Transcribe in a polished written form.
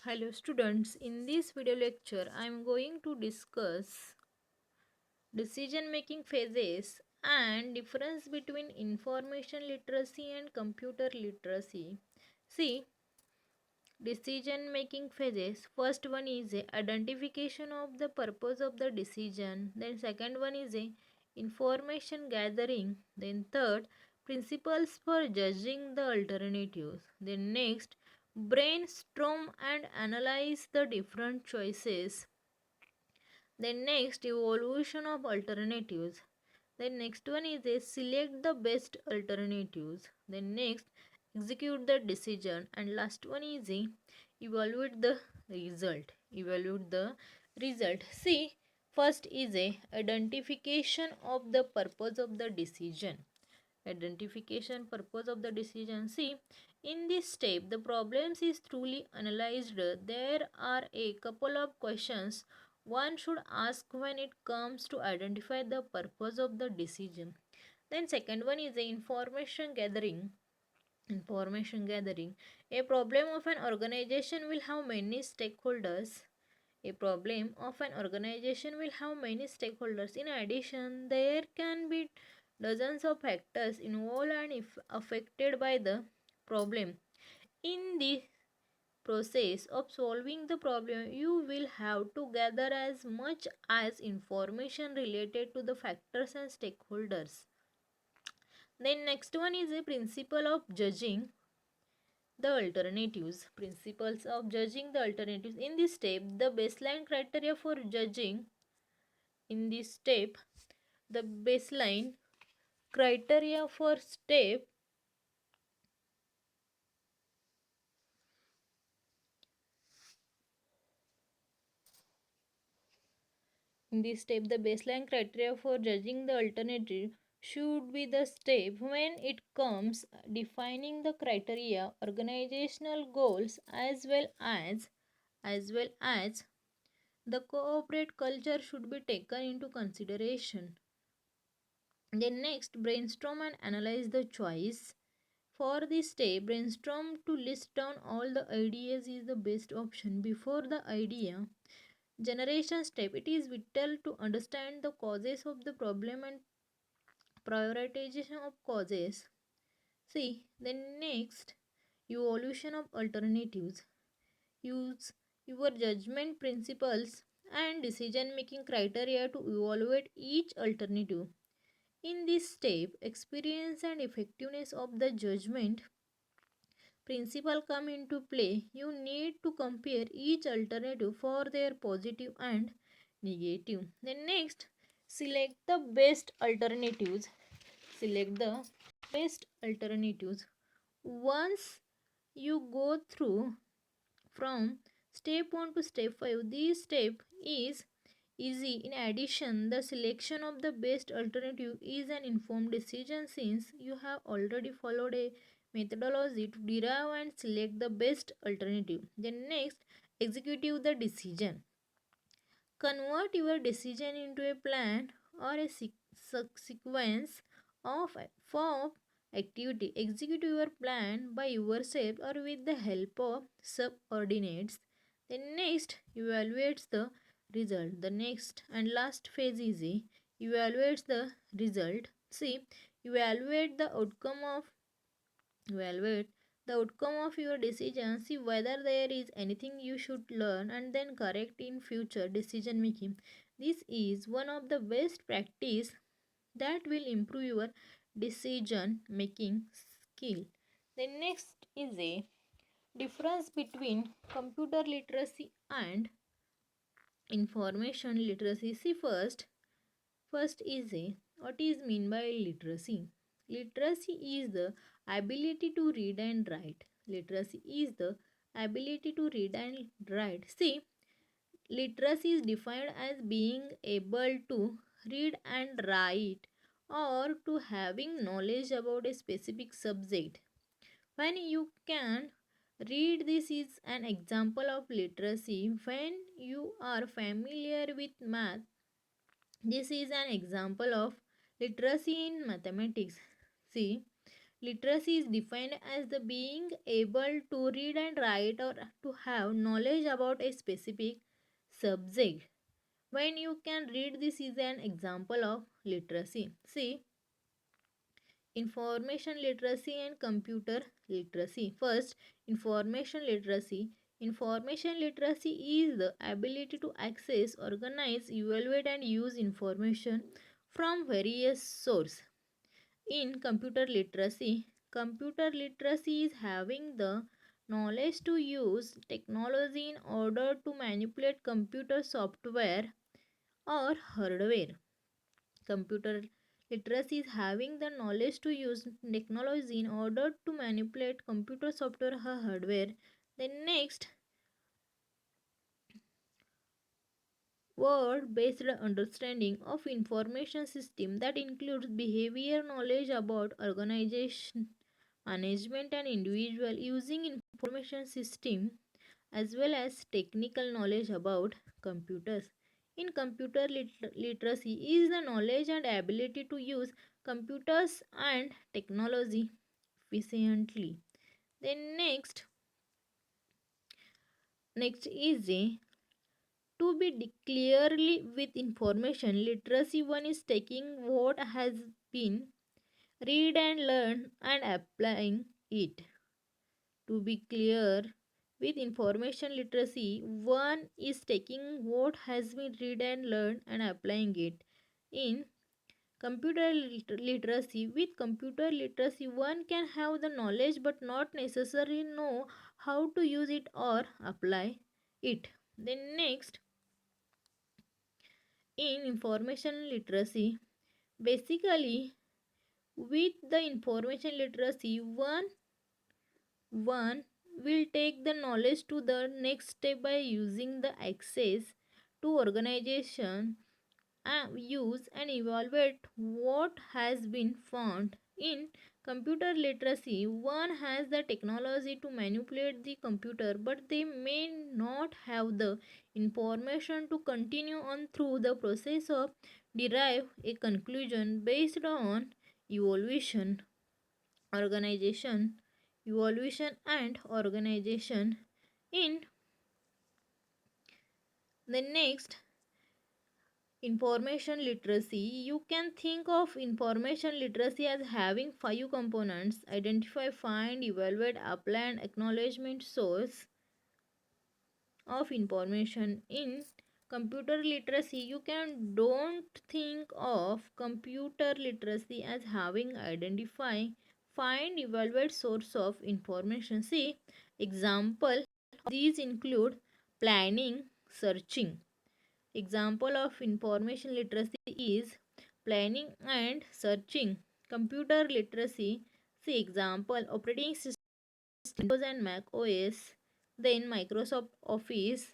Hello students, in this video lecture I am going to discuss decision making phases and difference between information literacy and computer literacy. See, decision making phases. First one is a identification of the purpose of the decision. Then second one is a information gathering. Then third, principles for judging the alternatives. Then next, brainstorm and analyze the different choices. Then next, evaluation of alternatives. Then next one is a select the best alternatives. Then next, execute the decision. And last one is a evaluate the result. Evaluate the result. See, first is a identification of the purpose of the decision. Identification purpose of the decision. See, in this step the problems is truly analyzed. There are a couple of questions one should ask when it comes to identify the purpose of the decision. Then second one is the information gathering. Information gathering. A problem of an organization will have many stakeholders. A problem of an organization will have many stakeholders. In addition, there can be dozens of factors involved and if affected by the problem. In the process of solving the problem, you will have to gather as much as information related to the factors and stakeholders. Then next one is a principle of judging the alternatives. Principles of judging the alternatives. In this step, the baseline criteria for judging. In this step, the baseline criteria for step in this step the baseline criteria for judging the alternative should be the step when it comes defining the criteria organizational goals as well as the corporate culture should be taken into consideration. Then next, brainstorm and analyze the choice. For this step, brainstorm to list down all the ideas is the best option. Before the idea generation step, it is vital to understand the causes of the problem and prioritization of causes. See, then next, evaluation of alternatives. Use your judgment principles and decision making criteria to evaluate each alternative. In this step, experience and effectiveness of the judgment principle come into play. You need to compare each alternative for their positive and negative. Then next, select the best alternatives. Select the best alternatives. Once you go through from step 1 to step 5, this step is easy. In addition, the selection of the best alternative is an informed decision since you have already followed a methodology to derive and select the best alternative. Then next, execute the decision. Convert your decision into a plan or a sequence of activity. Execute your plan by yourself or with the help of subordinates. Then next, evaluates the result. The next and last phase is evaluates the result. See, evaluate the outcome of evaluate the outcome of your decision. See whether there is anything you should learn and then correct in future decision making. This is one of the best practice that will improve your decision making skill. The next is a difference between computer literacy and information literacy. See, first is a what is mean by literacy. Literacy is the ability to read and write. Literacy is the ability to read and write. See, literacy is defined as being able to read and write or to having knowledge about a specific subject. When you can read, this is an example of literacy. When you are familiar with math, this is an example of literacy in mathematics. See, Literacy is defined as the being able to read and write or to have knowledge about a specific subject. When you can read, this is an example of literacy. See, information literacy and computer literacy. First, information literacy. Information literacy is the ability to access, organize, evaluate, and use information from various sources. In computer literacy is having the knowledge to use technology in order to manipulate computer software or hardware. Computer literacy is having the knowledge to use technology in order to manipulate computer software or hardware. Then next, word based understanding of information system that includes behavior knowledge about organization, management and individual using information system, as well as technical knowledge about computers. In computer literacy is the knowledge and ability to use computers and technology efficiently. Then next is a to be clearly with information literacy. One is taking what has been read and learn and applying it. To be clear with information literacy, one is taking what has been read and learned and applying it. In literacy, with computer literacy, one can have the knowledge but not necessarily know how to use it or apply it. Then next, in information literacy, basically with the information literacy, one will take the knowledge to the next step by using the access to organization, use and evaluate what has been found. In computer literacy, one has the technology to manipulate the computer, but they may not have the information to continue on through the process of derive a conclusion based on evaluation organization evaluation and organization. In the next, information literacy, you can think of information literacy as having five components: identify, find, evaluate, apply and acknowledgement source of information. In computer literacy, you can don't think of computer literacy as having identify, find, evaluate source of information. See, example these include planning, searching. Example of information literacy is planning and searching. Computer literacy, see example operating system Windows and Mac OS, then Microsoft Office,